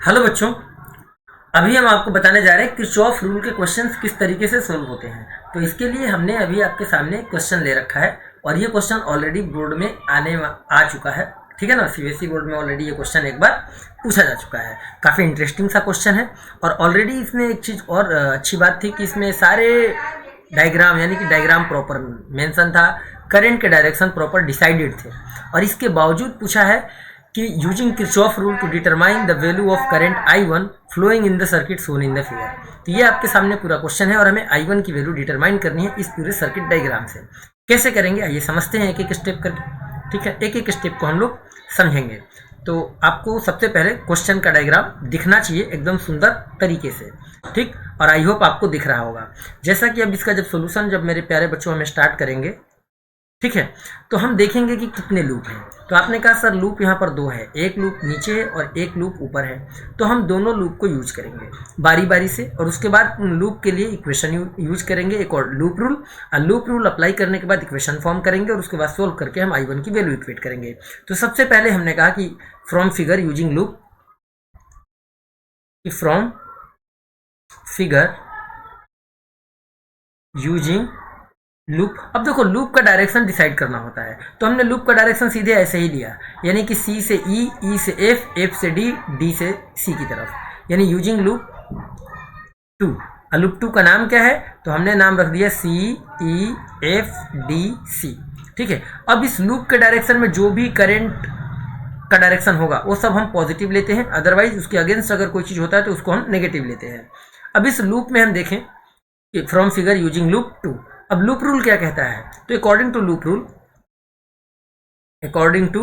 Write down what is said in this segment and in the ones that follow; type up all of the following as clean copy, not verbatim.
Hello बच्चों, अभी हम आपको बताने जा रहे हैं किरचॉफ रूल के क्वेश्चंस किस तरीके से सोल्व होते हैं। तो इसके लिए हमने अभी आपके सामने एक क्वेश्चन ले रखा है और ये क्वेश्चन ऑलरेडी बोर्ड में आ चुका है। ठीक है ना, सीबीएसई बोर्ड में ऑलरेडी ये क्वेश्चन एक बार पूछा जा चुका है। काफ़ी इंटरेस्टिंग सा क्वेश्चन है और ऑलरेडी इसमें एक चीज़ और अच्छी बात थी कि इसमें सारे डायग्राम यानी कि डायग्राम प्रॉपर मेंशन था, करंट के डायरेक्शन प्रॉपर डिसाइडेड थे और इसके बावजूद पूछा है कि using Kirchhoff rule to determine the value of current I1 flowing in the circuit shown in the figure. तो ये आपके सामने पूरा क्वेश्चन है और हमें I1 की वैल्यू डिटरमाइन करनी है इस पूरे सर्किट डायग्राम से। कैसे करेंगे आइए समझते हैं एक एक स्टेप करके। ठीक है, एक एक स्टेप को हम लोग समझेंगे। तो आपको सबसे पहले क्वेश्चन का डायग्राम दिखना चाहिए एकदम सुंदर तरीके से, ठीक, और आई होप आपको दिख रहा होगा। जैसा कि अब इसका जब सोल्यूशन जब मेरे प्यारे बच्चों हमें स्टार्ट करेंगे, ठीक है, तो हम देखेंगे कि कितने लूप हैं। तो आपने कहा सर लूप यहाँ पर दो है, एक लूप नीचे है और एक लूप ऊपर है। तो हम दोनों लूप को यूज करेंगे बारी बारी से और उसके बाद उन लूप के लिए इक्वेशन यूज करेंगे, एक और लूप रूल। और लूप रूल अप्लाई करने के बाद इक्वेशन फॉर्म करेंगे और उसके बाद सोल्व करके हम I1 की वैल्यू इक्वेट करेंगे। तो सबसे पहले हमने कहा कि from figure using loop, from figure using loop. अब देखो लूप का डायरेक्शन डिसाइड करना होता है, तो हमने लूप का डायरेक्शन सीधे ऐसे ही लिया, यानी कि C से E, E से F, F से D, D से C की तरफ, यानी यूजिंग लूप 2। लूप 2 का नाम क्या है? तो हमने नाम रख दिया C E F D C। ठीक है, अब इस लूप के डायरेक्शन में जो भी करंट का डायरेक्शन होगा वो सब हम पॉजिटिव लेते हैं, अदरवाइज उसके अगेंस्ट अगर कोई चीज़ होता है तो उसको हम नेगेटिव लेते हैं। अब इस लूप में हम देखें फ्रॉम फिगर यूजिंग लूप 2। अब लूप रूल क्या कहता है? तो according to loop rule, according to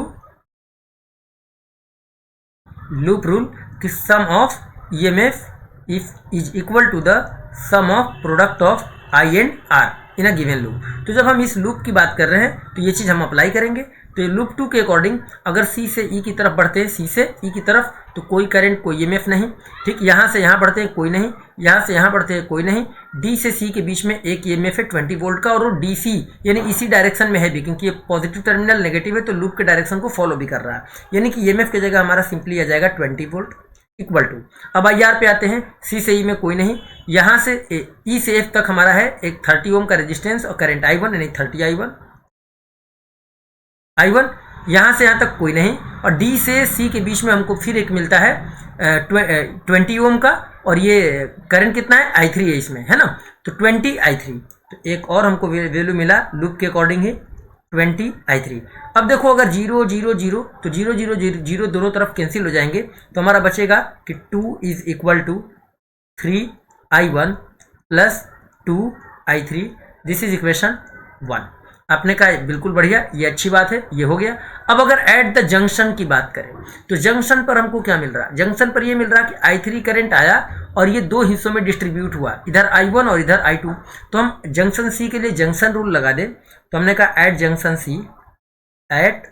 loop rule कि sum of EMF is equal to the sum of product of I and R in a given loop. तो जब हम इस लूप की बात कर रहे हैं तो ये चीज़ हम अप्लाई करेंगे। तो ये लूप 2 के अकॉर्डिंग अगर C से E की तरफ बढ़ते हैं, C से E की तरफ, तो कोई करंट, कोई EMF नहीं। ठीक, यहाँ से यहाँ बढ़ते हैं कोई नहीं, यहाँ से यहाँ बढ़ते हैं कोई नहीं। D से C के बीच में एक EMF है 20 वोल्ट का और वो DC यानी इसी डायरेक्शन में है भी, क्योंकि ये पॉजिटिव टर्मिनल नेगेटिव है तो लूप के डायरेक्शन को फॉलो भी कर रहा है, यानी कि EMF की जगह हमारा सिंपली आ जाएगा 20 वोल्ट इक्वल टू। अब IR पे आते हैं, C से E में कोई नहीं, यहाँ से E से F तक हमारा है एक 30 ओम का रेजिस्टेंस और करंट I1 यानी 30 I1, यहाँ से यहाँ तक कोई नहीं और D से C के बीच में हमको फिर एक मिलता है 20 ओम का और ये करंट कितना है? I3 है इसमें, है ना, तो 20 I3। तो एक और हमको वैल्यू मिला लूप के अकॉर्डिंग ही 20 I3। अब देखो अगर 0 0 0 तो 0 0 0 0 दोनों तरफ कैंसिल हो जाएंगे, तो हमारा बचेगा कि 2 is equal to 3 I1 plus 2 I3। This is equation 1। आपने कहा बिल्कुल बढ़िया, ये अच्छी बात है, ये हो गया। अब अगर एट द जंक्शन की बात करें तो जंक्शन पर हमको क्या मिल रहा है? जंक्शन पर ये मिल रहा है कि I3 करंट आया और ये दो हिस्सों में डिस्ट्रीब्यूट हुआ, इधर I1 और इधर I2। तो हम जंक्शन C के लिए जंक्शन रूल लगा दें। तो हमने कहा at junction C, at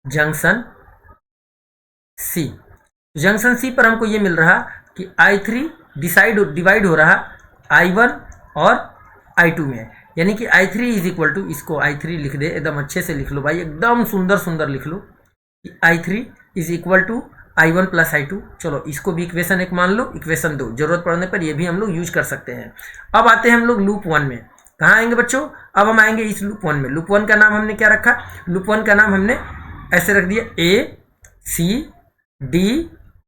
junction C, junction C पर हमको ये मिल रहा कि I3 डिवाइड हो रहा I1 और I2 में, यानी कि I3 इज इक्वल टू, इसको I3 लिख दे, एकदम अच्छे से लिख लो भाई, एकदम सुंदर सुंदर लिख लो कि I3 is equal to I1 plus I2। चलो इसको भी इक्वेशन 1 मान लो, इक्वेशन 2 जरूरत पड़ने पर ये भी हम लोग यूज कर सकते हैं। अब आते हैं हम लोग लूप 1 में। कहाँ आएंगे बच्चों? अब हम आएंगे इस लूप 1 में। लूप 1 का नाम हमने क्या रखा? लूप 1 का नाम हमने ऐसे रख दिया A C D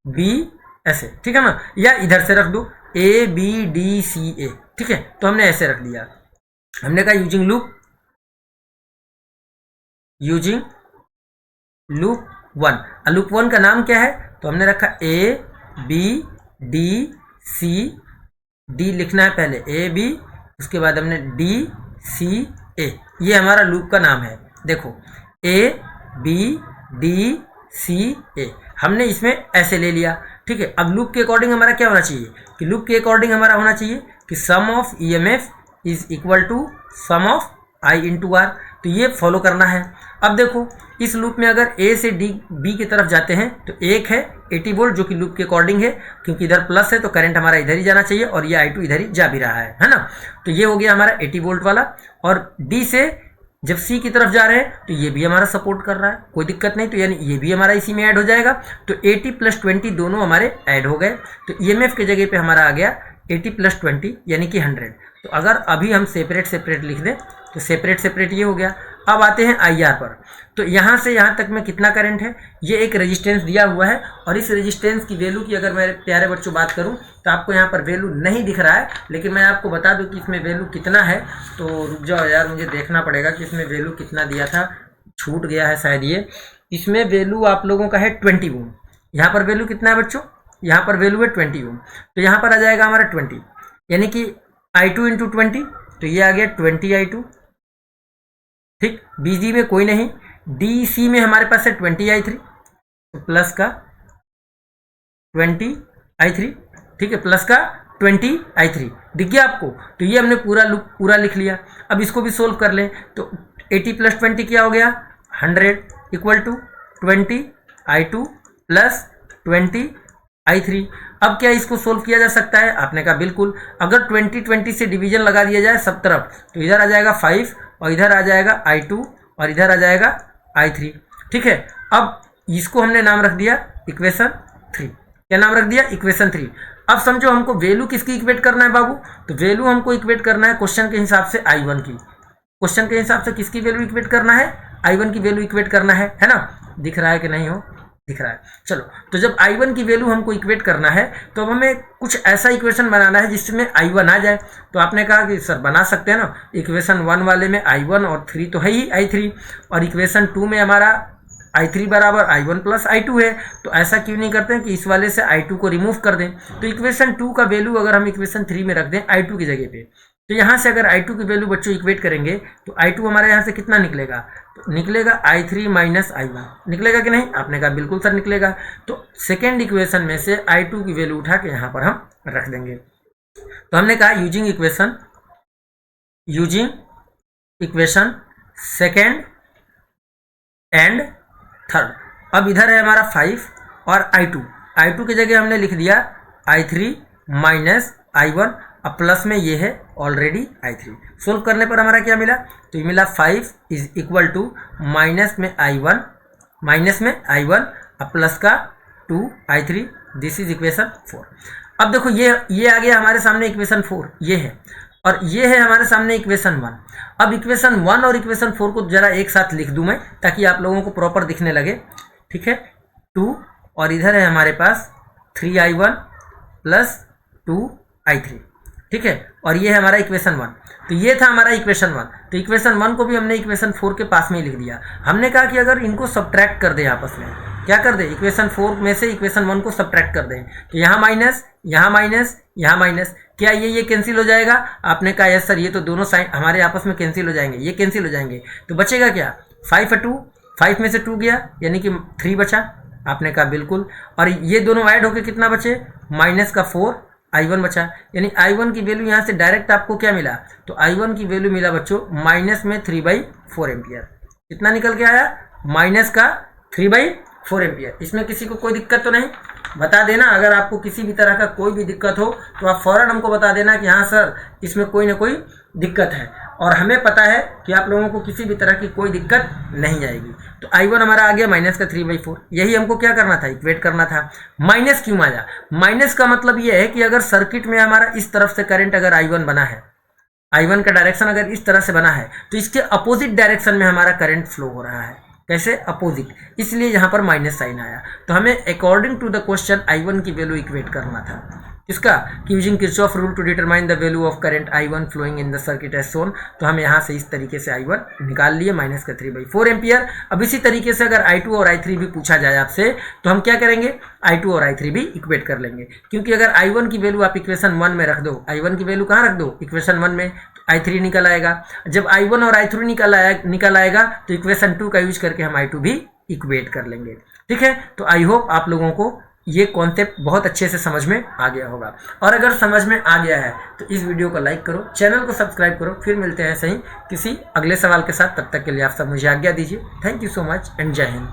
B ऐसे, ठीक है ना, या इधर से रख दो A B D C A। ठीक है, तो हमने ऐसे रख दिया। हमने कहा यूजिंग लूप 1। लूप 1 का नाम क्या है? तो हमने रखा A B D C D लिखना है पहले, A B, उसके बाद हमने D C A, ये हमारा लूप का नाम है। देखो A B D C A हमने इसमें ऐसे ले लिया। ठीक है, अब लूप के अकॉर्डिंग हमारा क्या होना चाहिए? कि लूप के अकॉर्डिंग हमारा होना चाहिए कि sum of EMF is equal to sum of I into R। तो ये फॉलो करना है। अब देखो इस लूप में अगर A से B की तरफ जाते हैं तो एक है 80 वोल्ट जो कि लूप के अकॉर्डिंग है, क्योंकि इधर प्लस है तो करंट हमारा इधर ही जाना चाहिए और ये I2 इधर ही जा भी रहा है ना। तो ये हो गया हमारा 80 वोल्ट वाला। और D से जब सी की तरफ जा रहे हैं तो ये भी हमारा सपोर्ट कर रहा है, कोई दिक्कत नहीं, तो यानी ये भी हमारा इसी में ऐड हो जाएगा। तो 80 + 20 दोनों हमारे ऐड हो गए, तो ईएमएफ की जगह पे हमारा आ गया 80 + 20 यानी कि 100। तो अगर अभी हम सेपरेट लिख दें तो सेपरेट ये हो गया। अब आते हैं आईआर पर। तो यहाँ से यहाँ तक में कितना करंट है, ये एक रेजिस्टेंस दिया हुआ है, और इस रेजिस्टेंस की वैल्यू की अगर मेरे प्यारे बच्चों बात करूँ तो आपको यहाँ पर वैल्यू नहीं दिख रहा है, लेकिन मैं आपको बता दूँ कि इसमें वैल्यू कितना है। तो रुक जाओ यार, मुझे देखना पड़ेगा कि इसमें वैल्यू कितना दिया था, छूट गया है शायद ये। इसमें वैल्यू आप लोगों का है 20 ओम। यहाँ पर वैल्यू कितना है बच्चों, यहाँ पर वैल्यू है 20 ओम। तो यहाँ पर आ जाएगा हमारा 20, यानी कि I2 × 20, तो ये आ गया 20 I2। ठीक, BG में कोई नहीं, DC में हमारे पास है 20 I3, तो प्लस का 20 I3, ठीक है, प्लस का 20 I3 दिख गया आपको। तो ये हमने पूरा लिख लिया। अब इसको भी सोल्व कर लें, तो 80 + 20 क्या हो गया, 100 = 20 I2 + 20 I3। अब क्या इसको सोल्व किया जा सकता है, आपने कहा बिल्कुल। अगर 20 से डिवीजन लगा दिया जाए सब तरफ, तो इधर आ जाएगा 5 और इधर आ जाएगा I2 और इधर आ जाएगा I3। ठीक है, अब इसको हमने नाम रख दिया इक्वेशन 3। क्या नाम रख दिया, इक्वेशन 3। अब समझो हमको वैल्यू किसकी इक्वेट करना है बाबू, तो वैल्यू हमको इक्वेट करना है क्वेश्चन के हिसाब से I1 की। क्वेश्चन के हिसाब से किसकी वैल्यू इक्वेट करना है, I1 की वैल्यू इक्वेट करना है ना। दिख रहा है कि नहीं हो, दिख रहा है। चलो, तो जब I1 की वैल्यू हमको इक्वेट करना है तो अब हमें कुछ ऐसा इक्वेशन बनाना है जिसमें I1 आ जाए। तो आपने कहा कि सर बना सकते हैं ना, इक्वेशन 1 वाले में I1 और 3 तो है ही I3, और इक्वेशन 2 में हमारा I3 = I1 + I2 है। तो ऐसा क्यों नहीं करते हैं कि इस वाले से I2 को रिमूव कर दें। तो इक्वेशन 2 का वैल्यू अगर हम इक्वेशन 3 में रख दें I2 की जगह पे, तो यहाँ से अगर I2 की वैल्यू बच्चों इक्वेट करेंगे तो I2 हमारे यहाँ से कितना निकलेगा, तो निकलेगा I3 - I1। निकलेगा कि नहीं, आपने कहा बिल्कुल सर निकलेगा। तो सेकेंड इक्वेशन में से I2 की वैल्यू उठा के यहाँ पर हम रख देंगे। तो हमने कहा using equation second and third. अब इधर है हमारा 5 और I2 की जगह हमने लिख दिया I3 - I1, अब प्लस में ये है ऑलरेडी I3। सोल्व करने पर हमारा क्या मिला, तो ये मिला 5 = माइनस में I1 अब प्लस का 2 I3। This is equation 4। अब देखो ये आ गया हमारे सामने इक्वेशन 4, ये है, और ये है हमारे सामने इक्वेशन 1। अब इक्वेशन 1 और इक्वेशन 4 को जरा एक साथ लिख दूं मैं, ताकि आप लोगों को प्रॉपर दिखने लगे। ठीक है, 2 और इधर है हमारे पास 3I1 + 2 I3। ठीक है, और ये है हमारा इक्वेशन 1। तो ये था हमारा इक्वेशन 1। तो इक्वेशन 1 को भी हमने इक्वेशन 4 के पास में ही लिख दिया। हमने कहा कि अगर इनको सब्ट्रैक्ट कर दें आपस में, क्या कर दें, इक्वेशन 4 में से इक्वेशन 1 को सब्ट्रैक्ट कर दें, तो यहाँ माइनस, यहाँ माइनस, यहाँ माइनस, क्या ये कैंसिल हो जाएगा। आपने कहा यस सर, ये तो दोनों साइन हमारे आपस में कैंसिल हो जाएंगे, ये कैंसिल हो जाएंगे। तो बचेगा क्या, 5 और 2, 5 में से 2 गया यानी कि 3 बचा। आपने कहा बिल्कुल, और ये दोनों ऐड होकर कितना बचे, माइनस का 4 I1 बचा। यानी I1 की वैल्यू यहाँ से डायरेक्ट आपको क्या मिला, तो I1 की वैल्यू मिला बच्चों माइनस में 3/4 एम्पियर। कितना निकल के आया, माइनस का 3/4 एम्पियर। इसमें किसी को कोई दिक्कत तो नहीं, बता देना। अगर आपको किसी भी तरह का कोई भी दिक्कत हो तो आप फ़ौरन हमको बता देना कि हाँ सर इसमें कोई ना कोई दिक्कत है, और हमें पता है कि आप लोगों को किसी भी तरह की कोई दिक्कत नहीं आएगी। तो I1 हमारा आ गया माइनस का 3/4। यही हमको क्या करना था, इक्वेट करना था। माइनस क्यों आया, माइनस का मतलब ये है कि अगर सर्किट में हमारा इस तरफ से करंट अगर I1 बना है, I1 का डायरेक्शन अगर इस तरह से बना है, तो इसके अपोजिट डायरेक्शन में हमारा करंट फ्लो हो रहा है। कैसे, अपोजिट, इसलिए यहाँ पर माइनस साइन आया। तो हमें according to the question I1 की वैल्यू इक्वेट करना था। किसका, कि using Kirchhoff rule to determine the value of current I1 flowing in the circuit as shown. तो हम यहाँ से इस तरीके से I1 निकाल लिए माइनस का 3/4 एम्पियर। अब इसी तरीके से अगर I2 और I3 भी पूछा जाए आपसे, तो हम क्या करेंगे, I2 और I3 भी इक्वेट कर लेंगे। क्योंकि अगर I1 की वैल्यू आप इक्वेशन 1 में रख दो, I1 की वैल्यू कहाँ रख दो, इक्वेशन 1 में, तो I3 निकल आएगा। जब I1 और I3 निकल आएगा तो इक्वेशन 2 का यूज करके हम I2 भी इक्वेट कर लेंगे। ठीक है, तो आई होप आप लोगों को ये कॉन्सेप्ट बहुत अच्छे से समझ में आ गया होगा, और अगर समझ में आ गया है तो इस वीडियो को लाइक करो, चैनल को सब्सक्राइब करो। फिर मिलते हैं सही किसी अगले सवाल के साथ, तब तक के लिए आप सब मुझे आज्ञा दीजिए। Thank you so much and जय हिंद।